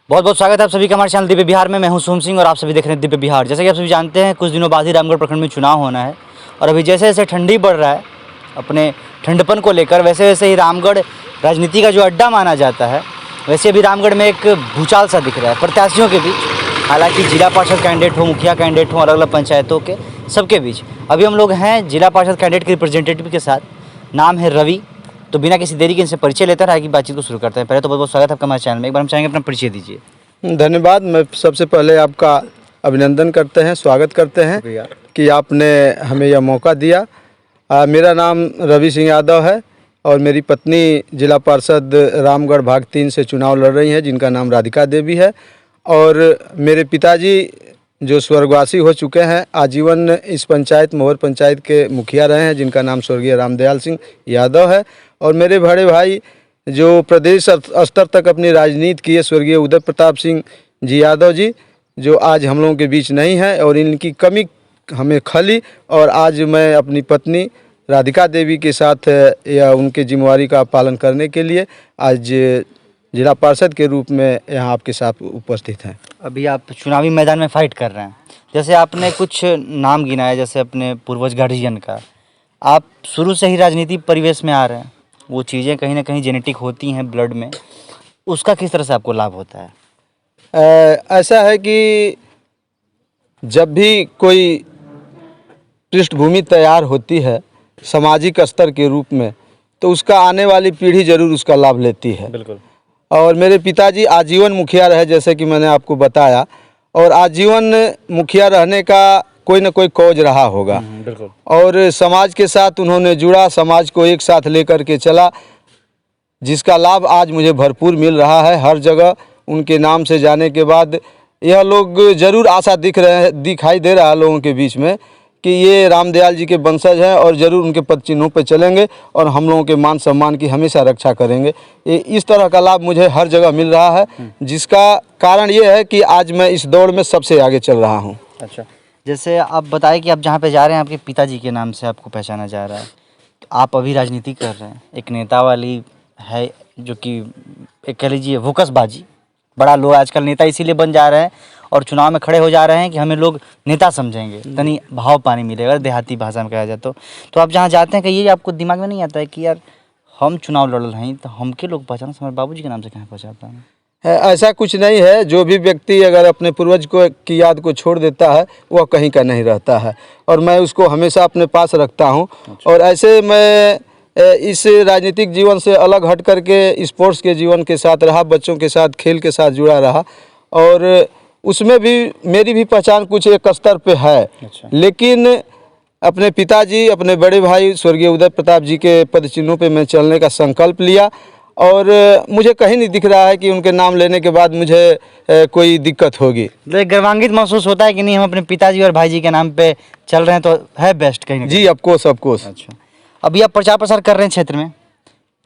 बहुत बहुत स्वागत है आप सभी का हमारे चैनल दिव्य बिहार में। मैं हूं सोम सिंह और आप सभी देख रहे हैं दिव्य बिहार। जैसे कि आप सभी जानते हैं, कुछ दिनों बाद ही रामगढ़ प्रखंड में चुनाव होना है और अभी जैसे जैसे ठंडी बढ़ रहा है अपने ठंडपन को लेकर, वैसे वैसे ही रामगढ़ राजनीति का जो अड्डा माना जाता है, वैसे अभी रामगढ़ में एक भूचाल सा दिख रहा है प्रत्याशियों के बीच। हालांकि जिला पार्षद कैंडिडेट हो, मुखिया कैंडिडेट हो, अलग अलग पंचायतों के सबके बीच अभी हम लोग हैं जिला पार्षद कैंडिडेट के रिप्रेजेंटेटिव के साथ। नाम है रवि। तो बिना किसी देरी के इनसे परिचय लेते हैं, आगे बातचीत को शुरू करते हैं। पहले तो बहुत बहुत स्वागत है आपका हमारे चैनल में। एक बार हम चाहेंगे अपना परिचय दीजिए। धन्यवाद। मैं सबसे पहले आपका अभिनंदन करते हैं, स्वागत करते हैं कि आपने हमें यह मौका दिया। मेरा नाम रवि सिंह यादव है और मेरी पत्नी जिला पार्षद रामगढ़ भाग 3 से चुनाव लड़ रही हैं, जिनका नाम राधिका देवी है। और मेरे पिताजी जो स्वर्गवासी हो चुके हैं, आजीवन इस पंचायत मोहर पंचायत के मुखिया रहे हैं, जिनका नाम स्वर्गीय रामदयाल सिंह यादव है। और मेरे बड़े भाई जो प्रदेश स्तर तक अपनी राजनीति की है, स्वर्गीय उदय प्रताप सिंह जी यादव जी, जो आज हम लोगों के बीच नहीं है और इनकी कमी हमें खली। और आज मैं अपनी पत्नी राधिका देवी के साथ या उनके जिम्मेवारी का पालन करने के लिए आज जिला पार्षद के रूप में यहाँ आपके साथ उपस्थित हैं। अभी आप चुनावी मैदान में फाइट कर रहे हैं, जैसे आपने कुछ नाम गिनाया, जैसे अपने पूर्वज गार्जियन का। आप शुरू से ही राजनीति परिवेश में आ रहे हैं, वो चीज़ें कहीं ना कहीं जेनेटिक होती हैं ब्लड में, उसका किस तरह से आपको लाभ होता है? ऐसा है कि जब भी कोई पृष्ठभूमि तैयार होती है सामाजिक स्तर के रूप में, तो उसका आने वाली पीढ़ी ज़रूर उसका लाभ लेती है। बिल्कुल। और मेरे पिताजी आजीवन मुखिया रहे, जैसे कि मैंने आपको बताया, और आजीवन मुखिया रहने का कोई ना कोई कौज रहा होगा। बिल्कुल। और समाज के साथ उन्होंने जुड़ा, समाज को एक साथ लेकर के चला, जिसका लाभ आज मुझे भरपूर मिल रहा है। हर जगह उनके नाम से जाने के बाद यह लोग ज़रूर आशा दिखाई दे रहा है लोगों के बीच में कि ये रामदयाल जी के वंशज हैं और ज़रूर उनके पद चिन्हों पर चलेंगे और हम लोगों के मान सम्मान की हमेशा रक्षा करेंगे। इस तरह का लाभ मुझे हर जगह मिल रहा है, जिसका कारण ये है कि आज मैं इस दौड़ में सबसे आगे चल रहा हूँ। अच्छा, जैसे आप बताएं कि आप जहाँ पे जा रहे हैं आपके पिताजी के नाम से आपको पहचाना जा रहा है, आप अभी राजनीति कर रहे हैं, एक नेता वाली है जो कि एक कह लीजिए वोकसबाजी, बड़ा लोग आजकल नेता इसीलिए बन जा रहे हैं और चुनाव में खड़े हो जा रहे हैं कि हमें लोग नेता समझेंगे, तनी भाव पानी मिलेगा, देहाती भाषा में कहा जाए तो आप जहाँ जाते हैं कि ये आपको दिमाग में नहीं आता है कि यार हम चुनाव लड़ रहे हैं तो हमके लोग पहचान, हमारे बाबूजी के नाम से कहाँ पहचानता है? ऐसा कुछ नहीं है। जो भी व्यक्ति अगर अपने पूर्वज को की याद को छोड़ देता है, वह कहीं का नहीं रहता है और मैं उसको हमेशा अपने पास रखता हूँ। अच्छा। और ऐसे मैं इस राजनीतिक जीवन से अलग हट करके स्पोर्ट्स के जीवन के साथ रहा, बच्चों के साथ खेल के साथ जुड़ा रहा और उसमें भी मेरी भी पहचान कुछ एक स्तर पे है। अच्छा। लेकिन अपने पिताजी, अपने बड़े भाई स्वर्गीय उदय प्रताप जी के पद चिन्हों पे मैं चलने का संकल्प लिया और मुझे कहीं नहीं दिख रहा है कि उनके नाम लेने के बाद मुझे कोई दिक्कत होगी। तो गर्वान्वित महसूस होता है कि नहीं हम अपने पिताजी और भाई जी के नाम पे चल रहे हैं तो है बेस्ट कहीं ना कहीं? जी, ऑफकोर्स ऑफकोर्स। अच्छा, अभी आप प्रचार प्रसार कर रहे हैं क्षेत्र में,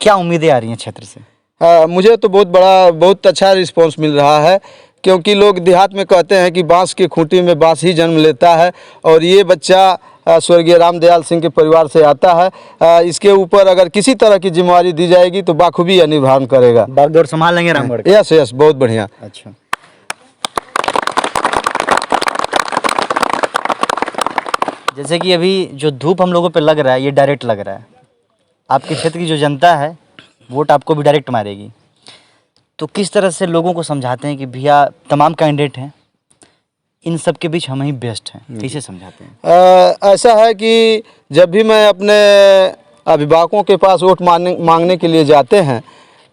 क्या उम्मीदें आ रही हैं क्षेत्र से? मुझे तो बहुत अच्छा रिस्पांस मिल रहा है, क्योंकि लोग देहात में कहते हैं कि बांस की खूंटी में बांस ही जन्म लेता है और ये बच्चा स्वर्गीय रामदयाल सिंह के परिवार से आता है। इसके ऊपर अगर किसी तरह की जिम्मेवारी दी जाएगी तो बाखूबी यह निर्वहन करेगा। बागडोर संभाल लेंगे रामगढ़? यस, बहुत बढ़िया। अच्छा, जैसे कि अभी जो धूप हम लोगों पे लग रहा है ये डायरेक्ट लग रहा है, आपके क्षेत्र की जो जनता है वोट आपको भी डायरेक्ट मारेगी, तो किस तरह से लोगों को समझाते हैं कि भैया तमाम कैंडिडेट हैं, इन सब के बीच हम ही बेस्ट हैं, कैसे समझाते हैं? ऐसा है कि जब भी मैं अपने अभिभावकों के पास वोट मांगने के लिए जाते हैं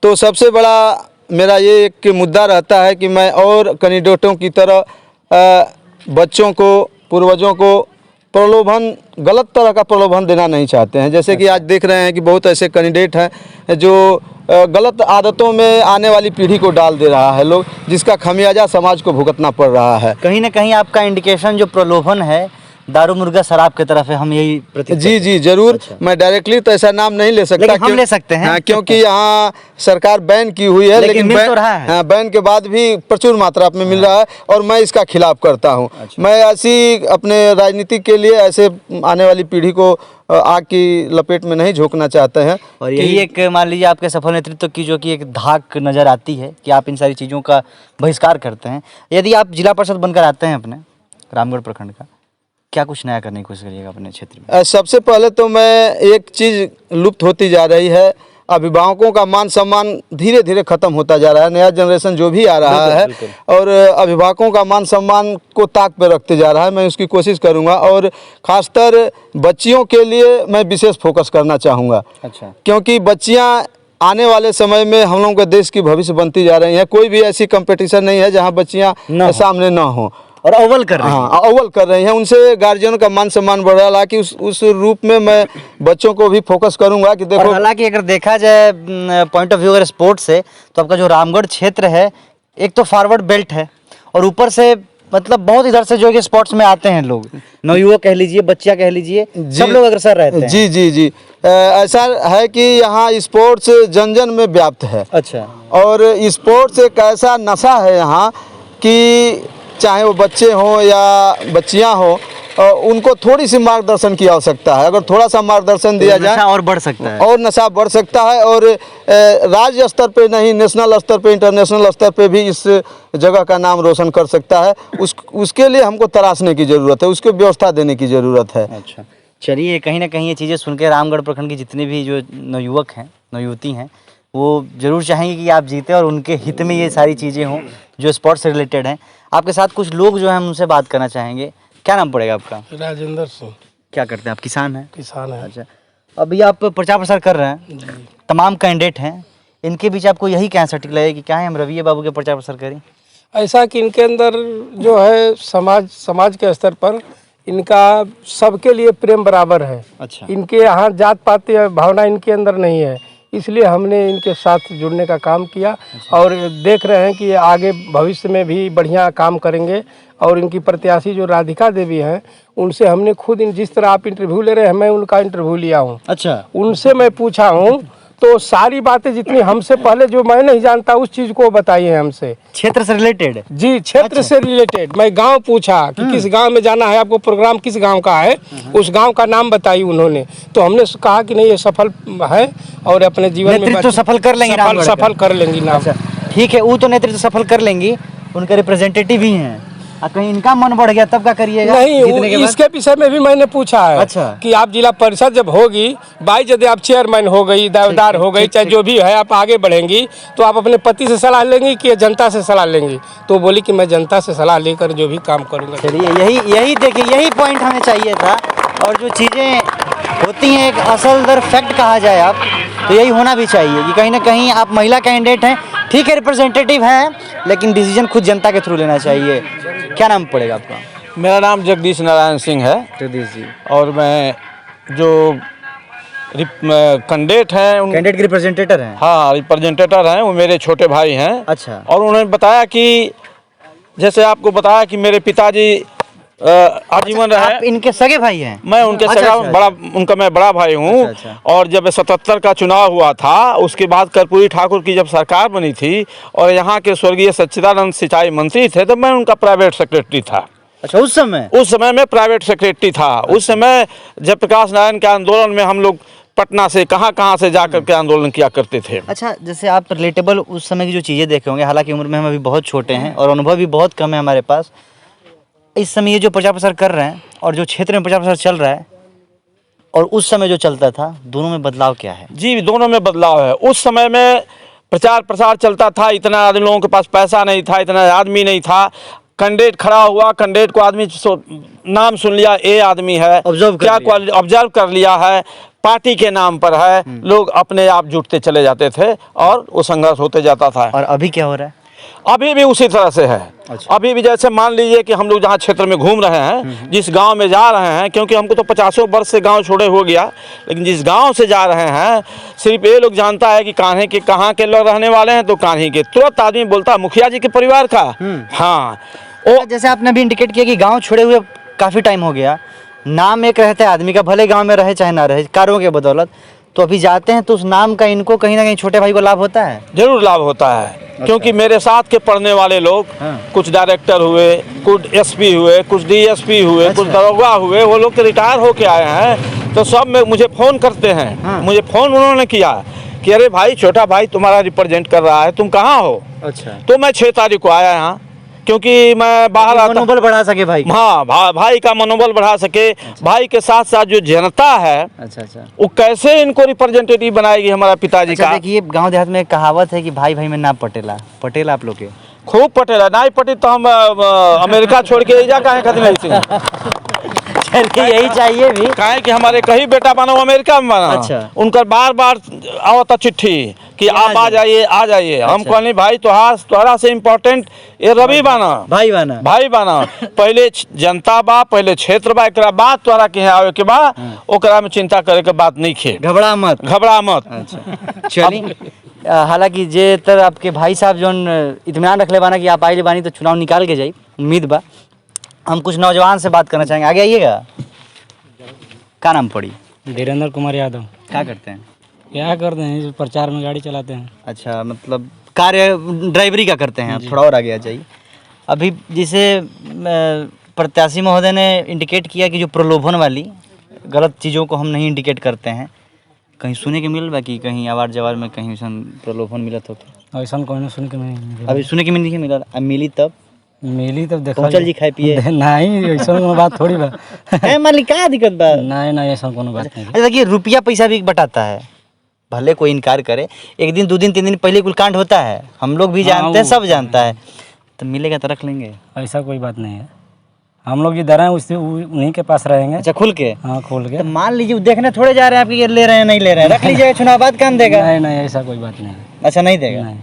तो सबसे बड़ा मेरा ये एक मुद्दा रहता है कि मैं और कैंडिडेटों की तरह बच्चों को, पूर्वजों को प्रलोभन, गलत तरह का प्रलोभन देना नहीं चाहते हैं। जैसे कि आज देख रहे हैं कि बहुत ऐसे कैंडिडेट हैं जो गलत आदतों में आने वाली पीढ़ी को डाल दे रहा है लोग, जिसका खमियाजा समाज को भुगतना पड़ रहा है। कहीं ना कहीं आपका इंडिकेशन जो प्रलोभन है दारू मुर्गा शराब की तरफ है, हम यही प्रतीत जी करते जी जरूर। अच्छा। मैं डायरेक्टली तो ऐसा नाम नहीं ले सकता, लेकिन हम ले सकते हैं। हाँ, क्योंकि यहाँ सरकार बैन की हुई है, लेकिन मिल तो रहा है। हाँ, बैन के बाद भी प्रचुर मात्रा में मिल रहा है और मैं इसका खिलाफ करता हूँ। अच्छा। मैं ऐसी अपने राजनीति के लिए ऐसे आने वाली पीढ़ी को आग की लपेट में नहीं झोंकना चाहते हैं। और यही एक मान लीजिए आपके सफल नेतृत्व की जो कि एक धाक नज़र आती है कि आप इन सारी चीज़ों का बहिष्कार करते हैं। यदि आप जिला परिषद बनकर आते हैं अपने रामगढ़ प्रखंड का, क्या कुछ नया करने की कोशिश करिएगा अपने क्षेत्र में? सबसे पहले तो मैं एक चीज़ लुप्त होती जा रही है, अभिभावकों का मान सम्मान धीरे धीरे खत्म होता जा रहा है। नया जनरेशन जो भी आ रहा है और अभिभावकों का मान सम्मान को ताक पे रखते जा रहा है। मैं उसकी कोशिश करूंगा और खासकर बच्चियों के लिए मैं विशेष फोकस करना चाहूँगा। अच्छा। क्योंकि बच्चियाँ आने वाले समय में हम लोगों के देश की भविष्य बनती जा रही हैं। कोई भी ऐसी कंपटीशन नहीं है जहाँ बच्चियाँ सामने ना हो और अव्वल कर रही हैं। हाँ, अव्वल कर रही हैं। उनसे गार्जियनों का मान सम्मान बढ़ रहा है। हालांकि उस रूप में मैं बच्चों को भी फोकस करूंगा कि देखो, हालांकि अगर देखा जाए पॉइंट ऑफ व्यू अगर स्पोर्ट्स से, तो आपका जो रामगढ़ क्षेत्र है एक तो फॉरवर्ड बेल्ट है और ऊपर से मतलब बहुत इधर से जो कि स्पोर्ट्स में आते हैं लोग, नवयुवक कह लीजिए, बच्चियां कह लीजिए, सब लोग अग्रसर रहते हैं। जी जी जी ऐसा है कि यहाँ स्पोर्ट्स जन जन में व्याप्त है। अच्छा। और स्पोर्ट्स एक ऐसा नशा है यहाँ कि चाहे वो बच्चे हों या बच्चियाँ हों, उनको थोड़ी सी मार्गदर्शन की आवश्यकता है। अगर थोड़ा सा मार्गदर्शन दिया जाए नशा और बढ़ सकता है, और नशा बढ़ सकता है। और राज्य स्तर पे नहीं, नेशनल स्तर पे, इंटरनेशनल स्तर पे भी इस जगह का नाम रोशन कर सकता है। उसके लिए हमको तराशने की ज़रूरत है, उसको व्यवस्था देने की ज़रूरत है। अच्छा, चलिए, कहीं ना कहीं ये चीज़ें सुन के रामगढ़ प्रखंड की जितने भी जो नवयुवक हैं, नवयुवती हैं, वो ज़रूर चाहेंगे कि आप जीते और उनके हित में ये सारी चीज़ें हों जो स्पोर्ट्स से रिलेटेड हैं। आपके साथ कुछ लोग जो हैं हम उनसे बात करना चाहेंगे। क्या नाम पड़ेगा आपका? राजेंद्र सिंह। क्या करते हैं आप? किसान हैं? किसान है। अच्छा, अभी आप प्रचार प्रसार कर रहे हैं, तमाम कैंडिडेट हैं, इनके बीच आपको यही क्या सटीक लगे कि क्या है हम रवैया बाबू के प्रचार प्रसार करें? ऐसा कि इनके अंदर जो है समाज के स्तर पर इनका सबके लिए प्रेम बराबर है। अच्छा। इनके यहाँ जात पात या भावना इनके अंदर नहीं है, इसलिए हमने इनके साथ जुड़ने का काम किया। और देख रहे हैं कि ये आगे भविष्य में भी बढ़िया काम करेंगे। और इनकी प्रत्याशी जो राधिका देवी हैं, उनसे हमने खुद जिस तरह आप इंटरव्यू ले रहे हैं, मैं उनका इंटरव्यू लिया हूँ। अच्छा। उनसे मैं पूछा हूँ तो सारी बातें जितनी हमसे पहले जो मैं नहीं जानता उस चीज़ को बताई है हमसे। क्षेत्र से रिलेटेड? जी, क्षेत्र से रिलेटेड। मैं गांव पूछा कि किस गांव में जाना है आपको, प्रोग्राम किस गांव का है, उस गांव का नाम बताई उन्होंने। तो हमने कहा कि नहीं, ये सफल है और अपने जीवन में नेतृत्व सफल कर लेंगी, सफल कर लेंगी नाम। ठीक है, वो तो नेतृत्व सफल कर लेंगी, उनके रिप्रेजेंटेटिव ही हैं। कहीं इनका मन बढ़ गया तब क्या करिएगा? नहीं, इसके विषय में भी मैंने पूछा है। अच्छा। कि आप जिला परिषद जब होगी, बाई यदि आप चेयरमैन हो गई, दावेदार हो गई, चाहे जो भी है, आप आगे बढ़ेंगी तो आप अपने पति से सलाह लेंगी कि जनता से सलाह लेंगी? तो बोली कि मैं जनता से सलाह लेकर जो भी काम करूँगा। चलिए, यही देखिए, यही पॉइंट हमें चाहिए था। और जो चीज़ें होती हैं, एक असल दर फैक्ट कहा जाए आप, तो यही होना भी चाहिए कि कहीं ना कहीं आप महिला कैंडिडेट हैं, ठीक है, रिप्रेजेंटेटिव हैं, लेकिन डिसीजन खुद जनता के थ्रू लेना चाहिए। क्या नाम पड़ेगा आपका? मेरा नाम जगदीश नारायण सिंह है। जगदीश जी। और मैं जो कैंडिडेट हैं, कैंडिडेट के रिप्रेजेंटेटर हैं? हाँ, रिप्रेजेंटेटर हैं, वो मेरे छोटे भाई हैं। अच्छा। और उन्होंने बताया कि जैसे आपको बताया कि मेरे पिताजी आजीवन रहे। आप इनके सगे भाई हैं? मैं उनके सगा बड़ा, उनका मैं बड़ा भाई हूँ। अच्छा। और जब 77 का चुनाव हुआ था, उसके बाद कर्पूरी ठाकुर की जब सरकार बनी थी और यहाँ के स्वर्गीय सच्चिदानंद सिंचाई मंत्री थे, तब मैं उनका प्राइवेट सेक्रेटरी था। अच्छा, उस समय मैं प्राइवेट सेक्रेटरी था। उस समय जयप्रकाश नारायण के आंदोलन में हम लोग पटना से कहाँ से जाकर के आंदोलन किया करते थे। अच्छा, जैसे आप रिलेटेबल उस समय की जो चीज़ें देखे होंगे, हालांकि उम्र में हम अभी बहुत छोटे हैं और अनुभव भी बहुत कम है हमारे पास। इस समय ये जो प्रचार प्रसार कर रहे हैं और जो क्षेत्र में प्रचार प्रसार चल रहा है और उस समय जो चलता था, दोनों में बदलाव क्या है? जी, दोनों में बदलाव है। उस समय में प्रचार प्रसार चलता था, इतना आदमी लोगों के पास पैसा नहीं था, इतना आदमी नहीं था। कैंडिडेट खड़ा हुआ, कैंडिडेट को आदमी नाम सुन लिया, ये आदमी है, ऑब्जर्व कर लिया है, पार्टी के नाम पर है, लोग अपने आप जुटते चले जाते थे और वो संघर्ष होते जाता था। और अभी क्या हो रहा है? अभी भी उसी तरह से है। अच्छा। अभी भी जैसे मान लीजिए कि हम लोग जहाँ क्षेत्र में घूम रहे हैं, जिस गांव में जा रहे हैं, क्योंकि हमको तो 50 वर्ष से गांव छोड़े हो गया, लेकिन जिस गांव से जा रहे हैं, सिर्फ ये लोग जानता है कि कान्हे के कहाँ के लोग रहने वाले हैं, तो कान्हे के। तुरंत आदमी बोलता है मुखिया जी के परिवार का। हाँ, जैसे आपने अभी इंडिकेट किया कि गाँव छोड़े हुए काफ़ी टाइम हो गया, नाम एक रहता है आदमी का, भले गांव में रहे चाहे ना रहे, कार्यों के बदौलत। तो अभी जाते हैं तो उस नाम का इनको कहीं ना कहीं छोटे भाई को लाभ होता है। जरूर लाभ होता है, क्योंकि मेरे साथ के पढ़ने वाले लोग कुछ डायरेक्टर हुए, कुछ एसपी हुए, कुछ डीएसपी हुए, कुछ दरोगा हुए, वो लोग तो रिटायर होके आए हैं, तो सब में मुझे फ़ोन करते हैं। मुझे फ़ोन उन्होंने किया कि अरे भाई, छोटा भाई तुम्हारा रिप्रेजेंट कर रहा है, तुम कहाँ हो? अच्छा, तो मैं 6 तारीख को आया यहाँ, क्योंकि मैं बाहर आता। मनोबल बढ़ा सके भाई। हाँ, भाई का मनोबल बढ़ा सके। भाई के साथ साथ जो जनता है, अच्छा अच्छा। वो कैसे इनको रिप्रेजेंटेटिव बनाएगी हमारा पिताजी अच्छा, का। देखिए गांव देहात में एक कहावत है कि भाई भाई में ना पटेला। पटेल आप लोग के खूब पटेला, नहीं पटी तो हम अमेरिका छोड़ के जा काहे खातिर नहीं थी। चलिए, यही चाहिए भी। काहे कि हमारे कहीं बेटा बनो अमेरिका में बना। अच्छा। उनका बार बार आवता चिट्ठी कि आप आ जाइए, आ जाइए। हम कहनी भाई तोहरा से इम्पोर्टेंट ये रवि बाना, भाई बना। भाई बाना। पहले जनता बा, पहले क्षेत्र बा, एकरा बाद तोहरा के यहाँ आवे के बा, ओकरा में चिंता करे के बात नहीं खे। घबरा मत। घबरा मत। अच्छा, चलिए। हालांकि जे तर आपके भाई साहब जोन इत्मीनान रखले बाना कि आप आइले बानी तो चुनाव निकाल के जाई, उम्मीद बा। हम कुछ नौजवान से बात करना चाहेंगे, आगे आइएगा। क्या नाम पड़ी? धीरेन्द्र कुमार यादव। क्या करते हैं? क्या करते हैं, प्रचार में गाड़ी चलाते हैं। अच्छा, मतलब कार्य ड्राइवरी का करते हैं आप? थोड़ा और आगे आ जाइए। अभी जिसे प्रत्याशी महोदय ने इंडिकेट किया कि जो प्रलोभन वाली गलत चीज़ों को हम नहीं इंडिकेट करते हैं, कहीं सुने के मिल बा कि कहीं आवार जवार में कहीं ऐसा प्रलोभन मिलत हो? ऐसा कोई सुन के नहीं। अभी सुने के नहीं मिला, अब मिली तब मिली तब देखा पहुंचल जी खाए पिए। नहीं, ऐसा कोनो बात थोड़ी बा। है मालिक, क्या दिक्कत बा? नहीं नहीं, ऐसा कोनो बात नहीं। अच्छा, देखिए रुपया पैसा भी बटाता है, भले कोई इनकार करे। एक दिन 2 दिन 3 दिन पहले कुल कांड होता है, हम लोग भी जानते हैं, सब जानता है। तो मिलेगा तो रख लेंगे। ऐसा कोई बात नहीं है, हम लोग जिधर हैं उन्हीं के पास रहेंगे। अच्छा, खुल के? हाँ, खोल के। तो मान लीजिए वो देखने थोड़े जा रहे हैं आपकी, ये ले रहे हैं नहीं ले रहे हैं, रख लीजिएगा, चुनाव बाद काम देगा। नहीं नहीं, ऐसा कोई बात नहीं। अच्छा, नहीं देगा? नहीं।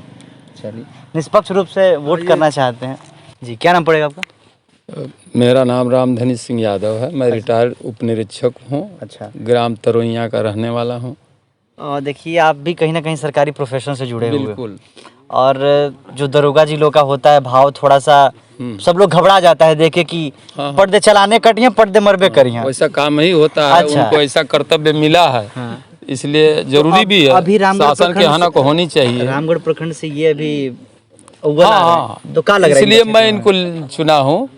चलिए, निष्पक्ष रूप से वोट करना चाहते हैं जी। क्या नाम पड़ेगा आपका? मेरा नाम रामधनी सिंह यादव है। मैं रिटायर्ड उप निरीक्षक हूँ। अच्छा। ग्राम तरोइया का रहने वाला हूँ। देखिए, आप भी कहीं ना कहीं सरकारी प्रोफेशन से जुड़े हुए। बिल्कुल। और जो दरोगा जी लोग का होता है भाव, थोड़ा सा सब लोग घबरा जाता है देखे कि पर्दे चलाने कटिए, पर्दे मरबे करिए। वैसा काम ही होता है। अच्छा। उनको ऐसा कर्तव्य मिला है। इसलिए जरूरी भी है, अभी रामगढ़ शासन की हनक होनी चाहिए। रामगढ़ प्रखंड से ये अभी अव्वल आ रहे हैं। हाँ, तो क्या लग रहा है? इसलिए मैं इनको चुना हूँ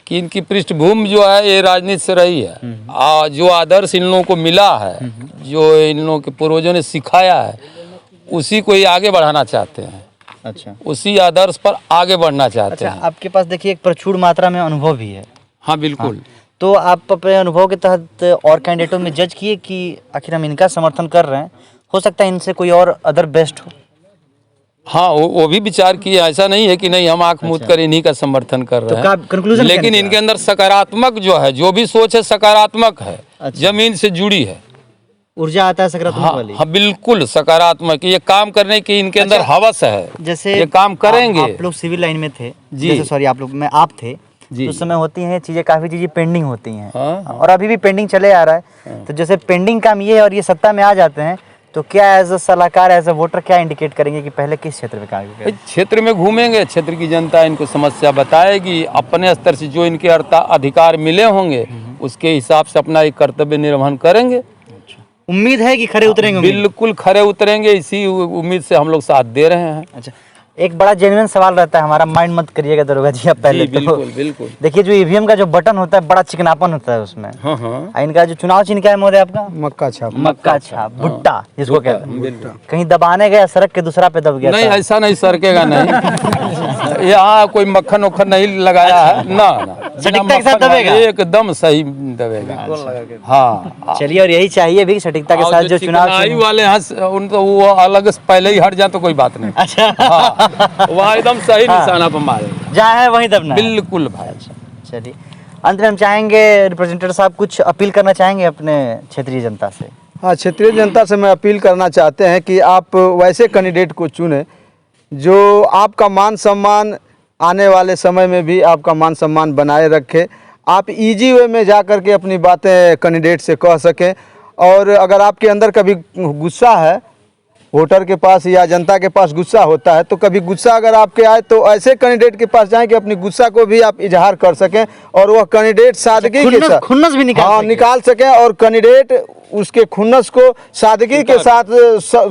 कि इनकी पृष्ठभूमि जो है ये राजनीति से रही है। जो आदर्श इन लोगों को मिला है, जो इन लोगों के पूर्वजों ने सिखाया है, उसी को ये आगे बढ़ाना चाहते हैं। अच्छा, उसी आदर्श पर आगे बढ़ना चाहते हैं। आपके पास देखिए एक प्रचुर मात्रा में अनुभव भी है। हाँ, बिल्कुल। तो आप अपने अनुभव के तहत और कैंडिडेटों में जज किए कि आखिर हम इनका समर्थन कर रहे हैं, हो सकता है इनसे कोई और अदर बेस्ट हो। हाँ, वो भी विचार किए। ऐसा नहीं है कि नहीं हम आंख मूंद कर इन्हीं का समर्थन कर रहे क्या हैं, conclusion क्या लेकिन निकला? इनके अंदर सकारात्मक जो है, जो भी सोच है सकारात्मक है। जमीन से जुड़ी है। ऊर्जा आता है सकारात्मक हाँ, वाली। हाँ, बिल्कुल सकारात्मक। ये काम करने की इनके अंदर हवस है। जैसे ये काम करेंगे। आप लोग सिविल लाइन में थे जी। जैसे, सॉरी आप लोग में आप थे जी। उस समय होती हैं चीजें, काफी चीजें पेंडिंग होती हैं। हाँ। और अभी भी पेंडिंग चले आ रहा है। तो जैसे पेंडिंग काम ये है और ये सत्ता में आ जाते हैं, तो क्या एज अ सलाहकार, एज अ वोटर क्या इंडिकेट करेंगे कि पहले किस क्षेत्र में कार्य करें? क्षेत्र में घूमेंगे, क्षेत्र की जनता इनको समस्या बताएगी, अपने स्तर से जो इनके अधिकार मिले होंगे उसके हिसाब से अपना एक कर्तव्य निर्वहन करेंगे। उम्मीद है कि खरे उतरेंगे? बिल्कुल खरे उतरेंगे, इसी उम्मीद से हम लोग साथ दे रहे हैं। अच्छा, एक बड़ा जेन्युइन सवाल रहता है हमारा, माइंड मत करिएगा दरोगा जी आप पहले। जी, बिल्कुल, बिल्कुल। देखिए, जो ईवीएम का जो बटन होता है बड़ा चिकनापन होता है उसमें। हाँ, हाँ। इनका जो चुनाव चिन्ह क्या है महोदय आपका? मक्का छाप। मक्का छाप, भुट्टा जिसको कहते हैं। कहीं दबाने गया सड़क के दूसरा पे दब गया नहीं, था? ऐसा नहीं सरकेगा नहीं। यहाँ कोई मक्खन वक्खन नहीं लगाया है ना। सटीकता के साथ दबेगा? एकदम सही दबेगा। हाँ, चलिए, और यही चाहिए भी सटीकता के साथ जो चुनाव चिकनाई चिन्ह। वाले हैं उनको वो अलग से पहले ही हट जाए तो कोई बात नहीं। अच्छा, हाँ, वहाँ एकदम सही निशाना पर मारे। जहाँ है वहीं दबना है। बिल्कुल भाई। चलिए, अंत में हम चाहेंगे रिप्रेजेंटेटिव साहब कुछ अपील करना चाहेंगे अपने क्षेत्रीय जनता से? हाँ, क्षेत्रीय जनता से मैं अपील करना चाहते हैं कि आप वैसे कैंडिडेट को चुनें जो आपका मान सम्मान आने वाले समय में भी आपका मान सम्मान बनाए रखे। आप इजी वे में जा कर के अपनी बातें कैंडिडेट से कह सकें। और अगर आपके अंदर कभी गुस्सा है, वोटर के पास या जनता के पास गुस्सा होता है, तो कभी गुस्सा अगर आपके आए तो ऐसे कैंडिडेट के पास जाएं कि अपनी गुस्सा को भी आप इजहार कर सकें और वह कैंडिडेट सादगी के साथ खुन्नस भी निकाल हाँ सके। निकाल सकें और कैंडिडेट उसके खुन्नस को सादगी के साथ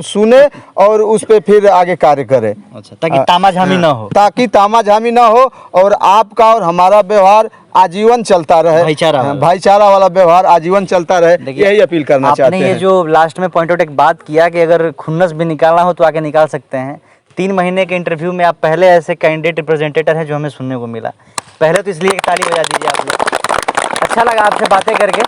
सुने और उस पे फिर आगे कार्य करे। अच्छा, ताकि तामाझामी ना हो। ताकि तामाझामी ना हो और आपका और हमारा व्यवहार आजीवन चलता रहे, भाईचारा वाला व्यवहार आजीवन चलता रहे, यही अपील करना चाहते हैं। आपने ये जो लास्ट में पॉइंट आउट एक बात किया कि अगर खुन्नस भी निकालना हो तो आके निकाल सकते हैं। 3 महीने के इंटरव्यू में आप पहले ऐसे कैंडिडेट रिप्रेजेंटेटर हैं जो हमें सुनने को मिला। पहले तो इसलिए एक ताली बजा दीजिए आप लोग। अच्छा लगा आपसे बातें करके।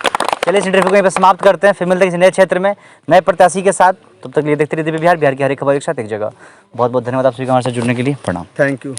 चलिए इस इंटरव्यू को यहीं पर समाप्त करते हैं। फिर मिलते हैं किसी नए क्षेत्र में नए प्रत्याशी के साथ। तब तक लिए देखते रहिए दिव्य बिहार की हर एक खबर एक साथ एक जगह। बहुत बहुत धन्यवाद आप सभी को हमारे साथ जुड़ने के लिए। प्रणाम। Thank you.